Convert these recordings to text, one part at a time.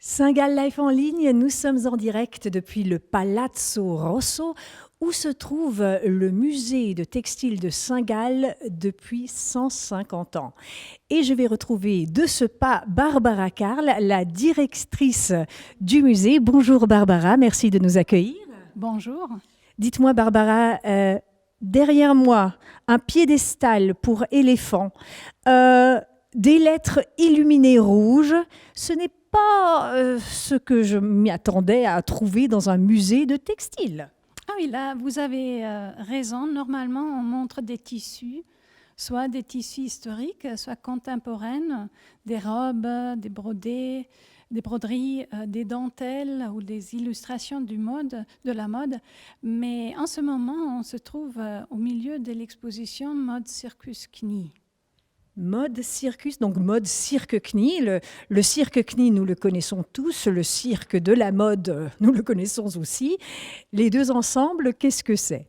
Saint-Gall Life en ligne, nous sommes en direct depuis le Palazzo Rosso où se trouve le musée de textile de Saint-Gall depuis 150 ans. Et je vais retrouver de ce pas Barbara Carl, la directrice du musée. Bonjour Barbara, merci de nous accueillir. Bonjour. Dites-moi Barbara, derrière moi, un piédestal pour éléphants, des lettres illuminées rouges, ce n'est pas ce que je m'y attendais à trouver dans un musée de textile. Ah oui, là, vous avez raison. Normalement, on montre des tissus, soit des tissus historiques, soit contemporains, des robes, des brodés, des broderies, des dentelles ou des illustrations de la mode. Mais en ce moment, on se trouve au milieu de l'exposition Mode Circus Knie. Mode circus, donc mode cirque Knie. Le cirque Knie, nous le connaissons tous. Le cirque de la mode, nous le connaissons aussi. Les deux ensemble, qu'est-ce que c'est ?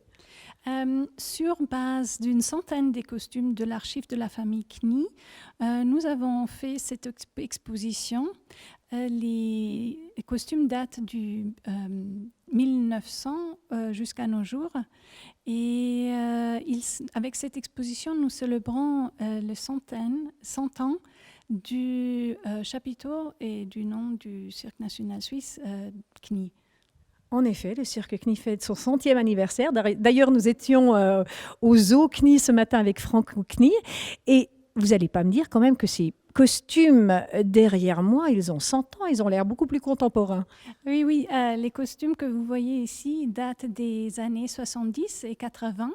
Sur base d'une centaine des costumes de l'archive de la famille Knie, nous avons fait cette exposition. Les costumes datent du 1900 jusqu'à nos jours. Et avec cette exposition, nous célébrons le 100 ans du chapiteau et du nom du Cirque national suisse, Knie. En effet, le cirque Knie fête son 100e anniversaire. D'ailleurs, nous étions au zoo Knie ce matin avec Franck Knie. Et vous n'allez pas me dire quand même que ces costumes derrière moi, ils ont 100 ans, ils ont l'air beaucoup plus contemporains. Oui, les costumes que vous voyez ici datent des années 70 et 80.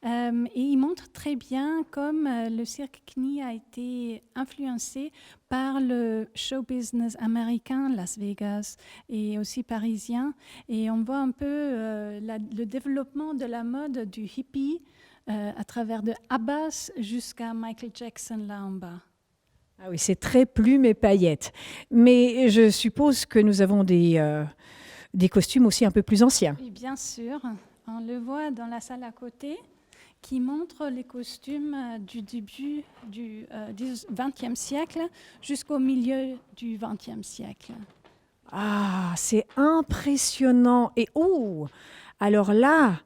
Et ils montrent très bien comme le cirque Knie a été influencé par le show business américain, Las Vegas, et aussi parisien. Et on voit un peu le développement de la mode du hippie à travers de Abbas jusqu'à Michael Jackson là en bas. Ah oui, c'est très plumes et paillettes. Mais je suppose que nous avons des costumes aussi un peu plus anciens. Et bien sûr, on le voit dans la salle à côté, qui montre les costumes du début du XXe siècle jusqu'au milieu du XXe siècle. Ah, c'est impressionnant. Et oh, alors là,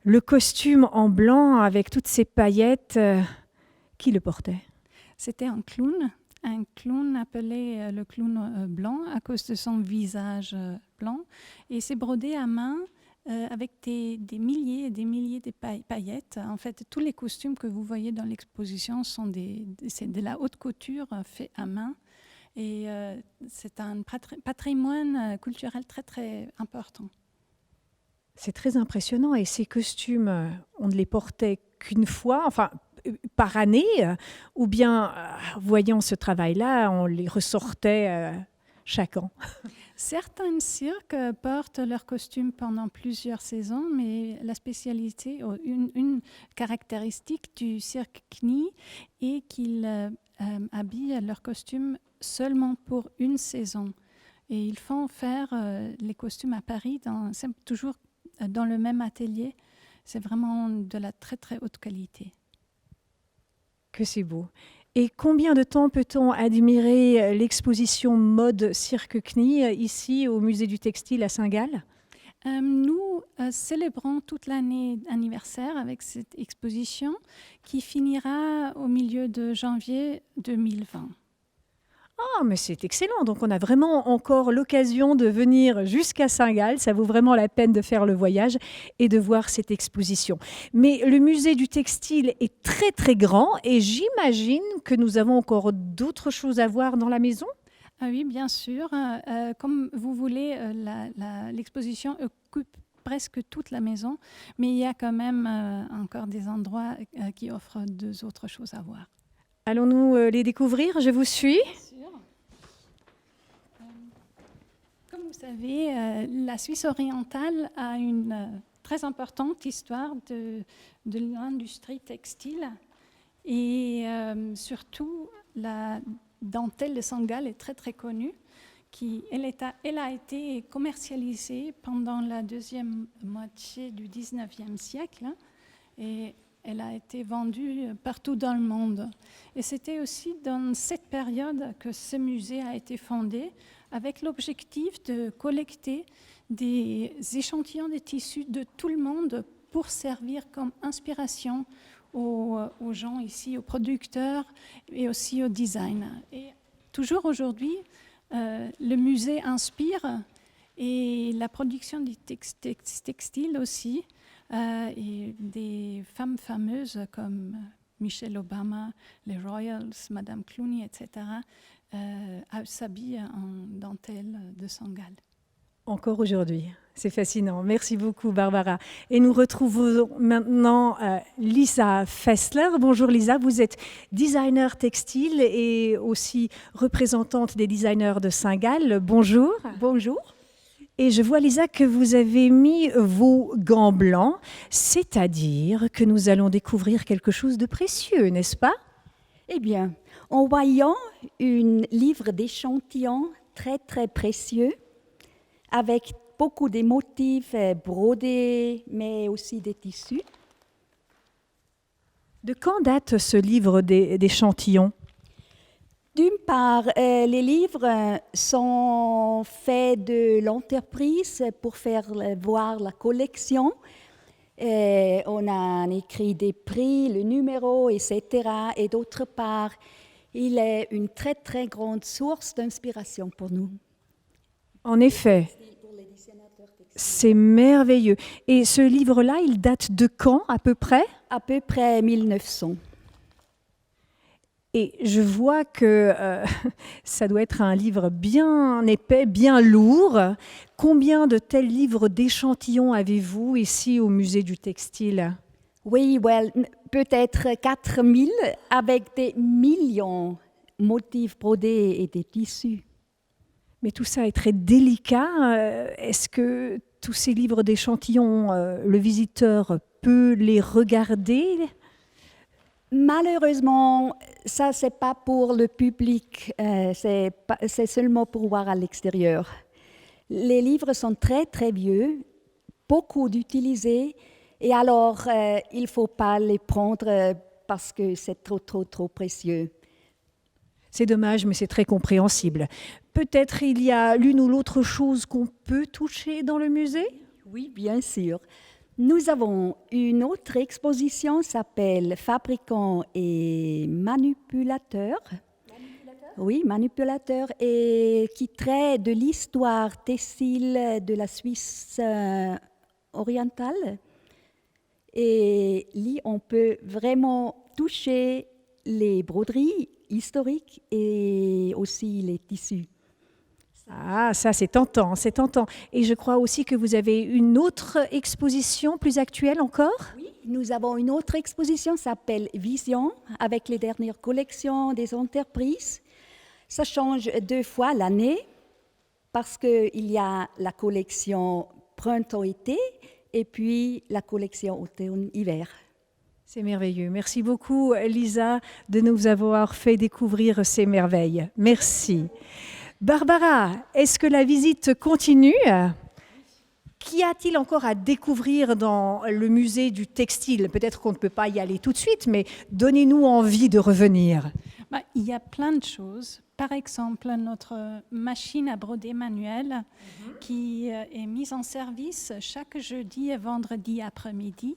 le costume en blanc avec toutes ces paillettes, qui le portait ? C'était un clown appelé le clown blanc à cause de son visage blanc. Et c'est brodé à main avec des milliers et des milliers de paillettes. En fait, tous les costumes que vous voyez dans l'exposition c'est de la haute couture fait à main. Et c'est un patrimoine culturel très, très important. C'est très impressionnant. Et ces costumes, on ne les portait qu'une fois, enfin, par année, ou bien, voyant ce travail-là, on les ressortait chaque an. Certains cirques portent leurs costumes pendant plusieurs saisons, mais la spécialité, une caractéristique du cirque Knie est qu'ils habillent leurs costumes seulement pour une saison. Et ils font faire les costumes à Paris, toujours dans le même atelier. C'est vraiment de la très très haute qualité. Que c'est beau. Et combien de temps peut-on admirer l'exposition Mode Cirque Knie ici au musée du textile à Saint-Gall ? Nous célébrons toute l'année anniversaire avec cette exposition qui finira au milieu de janvier 2020. Ah, mais c'est excellent. Donc, on a vraiment encore l'occasion de venir jusqu'à Saint-Gall. Ça vaut vraiment la peine de faire le voyage et de voir cette exposition. Mais le musée du textile est très, très grand et j'imagine que nous avons encore d'autres choses à voir dans la maison. Ah oui, bien sûr. Comme vous voulez, l'exposition occupe presque toute la maison, mais il y a quand même encore des endroits qui offrent deux autres choses à voir. Allons-nous les découvrir ? Je vous suis. Comme vous savez, la Suisse orientale a une très importante histoire de l'industrie textile et surtout la dentelle de Saint-Gall est très très connue. Elle a été commercialisée pendant la deuxième moitié du 19e siècle et elle a été vendue partout dans le monde. Et c'était aussi dans cette période que ce musée a été fondé avec l'objectif de collecter des échantillons de tissus de tout le monde pour servir comme inspiration aux gens ici, aux producteurs et aussi aux designers. Et toujours aujourd'hui, le musée inspire et la production du textile aussi, et des femmes fameuses comme Michelle Obama, les Royals, Madame Clooney, etc., s'habillent en dentelle de Sangal. Encore aujourd'hui. C'est fascinant. Merci beaucoup, Barbara. Et nous retrouvons maintenant Lisa Fessler. Bonjour Lisa, vous êtes designer textile et aussi représentante des designers de Saint-Gall. Bonjour. Bonjour. Et je vois, Lisa, que vous avez mis vos gants blancs, c'est-à-dire que nous allons découvrir quelque chose de précieux, n'est-ce pas? Eh bien, en voyant un livre d'échantillons très, très précieux, avec beaucoup de motifs brodés, mais aussi des tissus. De quand date ce livre d'échantillons? D'une part, les livres sont faits de l'entreprise pour faire voir la collection. On a écrit des prix, le numéro, etc. Et d'autre part, il est une très, très grande source d'inspiration pour nous. En effet, c'est merveilleux. Et ce livre-là, il date de quand à peu près? À peu près 1900. Et je vois que ça doit être un livre bien épais, bien lourd. Combien de tels livres d'échantillons avez-vous ici au musée du textile? Oui, peut-être 4000 avec des millions de motifs brodés et des tissus. Mais tout ça est très délicat. Est-ce que tous ces livres d'échantillons, le visiteur peut les regarder? Malheureusement, ça, c'est pas pour le public, c'est seulement pour voir à l'extérieur. Les livres sont très, très vieux, beaucoup d'utilisés, et alors il ne faut pas les prendre parce que c'est trop précieux. C'est dommage, mais c'est très compréhensible. Peut-être il y a l'une ou l'autre chose qu'on peut toucher dans le musée? Oui, bien sûr. Nous avons une autre exposition qui s'appelle Fabricants et manipulateurs. Oui, manipulateurs, et qui traite de l'histoire textile de la Suisse orientale. Et là, on peut vraiment toucher les broderies historiques et aussi les tissus. Ah, ça c'est tentant, c'est tentant. Et je crois aussi que vous avez une autre exposition plus actuelle encore? Oui, nous avons une autre exposition qui s'appelle Vision, avec les dernières collections des entreprises. Ça change 2 fois l'année, parce qu'il y a la collection printemps-été et puis la collection automne-hiver. C'est merveilleux. Merci beaucoup, Lisa, de nous avoir fait découvrir ces merveilles. Merci. Barbara, est-ce que la visite continue? Qu'y a-t-il encore à découvrir dans le musée du textile? Peut-être qu'on ne peut pas y aller tout de suite, mais donnez-nous envie de revenir. Il y a plein de choses. Par exemple, notre machine à broder manuelle qui est mise en service chaque jeudi et vendredi après-midi.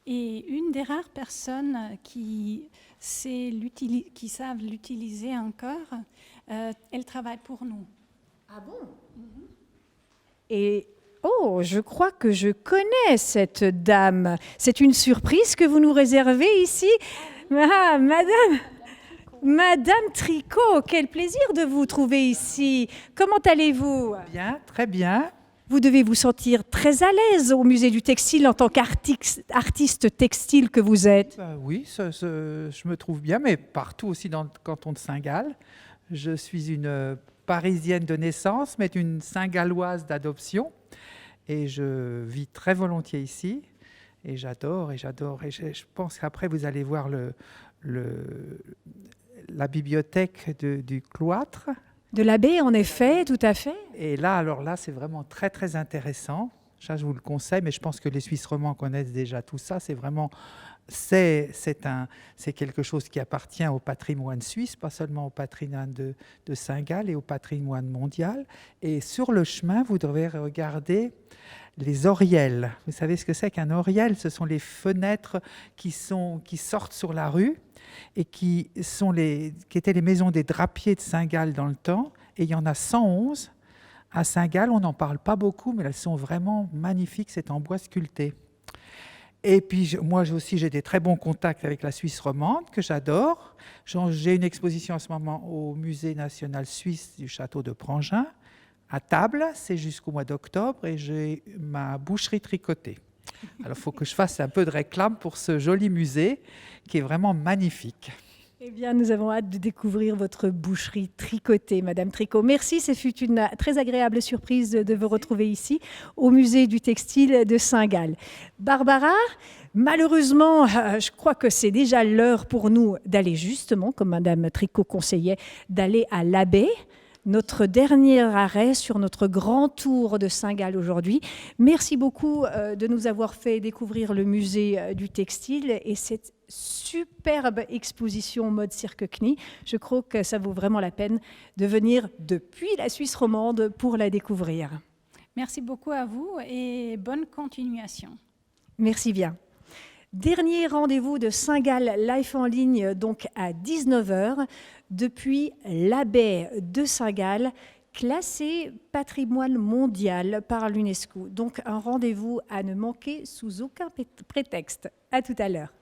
Et une des rares personnes qui savent l'utiliser encore, elle travaille pour nous. Ah bon? Et je crois que je connais cette dame. C'est une surprise que vous nous réservez ici. Ah, Madame Tricot, quel plaisir de vous trouver ici. Comment allez-vous? Bien, très bien. Vous devez vous sentir très à l'aise au musée du textile en tant qu'artiste textile que vous êtes. Oui, je me trouve bien, mais partout aussi dans le canton de Saint-Gall. Je suis une Parisienne de naissance, mais une Saint-Galloise d'adoption. Et je vis très volontiers ici. Et j'adore. Et je pense qu'après, vous allez voir la bibliothèque du cloître. De l'abbé, en effet, tout à fait. Et là, alors là, c'est vraiment très, très intéressant. Ça, je vous le conseille, mais je pense que les Suisses romands connaissent déjà tout ça. C'est quelque chose qui appartient au patrimoine suisse, pas seulement au patrimoine de Saint-Gall et au patrimoine mondial. Et sur le chemin, vous devez regarder les oriels. Vous savez ce que c'est qu'un oriel? Ce sont les fenêtres qui sortent sur la rue et qui étaient les maisons des drapiers de Saint-Gall dans le temps. Et il y en a 111 à Saint-Gall. On n'en parle pas beaucoup, mais elles sont vraiment magnifiques. C'est en bois sculpté. Et puis, moi aussi, j'ai des très bons contacts avec la Suisse romande, que j'adore. J'ai une exposition en ce moment au Musée national suisse du château de Prangin, à Table, c'est jusqu'au mois d'octobre, et j'ai ma boucherie tricotée. Alors, il faut que je fasse un peu de réclame pour ce joli musée, qui est vraiment magnifique. Eh bien, nous avons hâte de découvrir votre boucherie tricotée, Madame Tricot. Merci, ce fut une très agréable surprise de vous retrouver ici, au Musée du Textile de Saint-Gall. Barbara, malheureusement, je crois que c'est déjà l'heure pour nous d'aller justement, comme Madame Tricot conseillait, d'aller à l'Abbé. Notre dernier arrêt sur notre grand tour de Saint-Gall aujourd'hui. Merci beaucoup de nous avoir fait découvrir le musée du textile et cette superbe exposition mode cirque Knie. Je crois que ça vaut vraiment la peine de venir depuis la Suisse romande pour la découvrir. Merci beaucoup à vous et bonne continuation. Merci bien. Dernier rendez-vous de Saint-Gall Live en ligne, donc à 19h, depuis l'Abbé de Saint-Gall, classé patrimoine mondial par l'UNESCO. Donc un rendez-vous à ne manquer sous aucun prétexte. À tout à l'heure.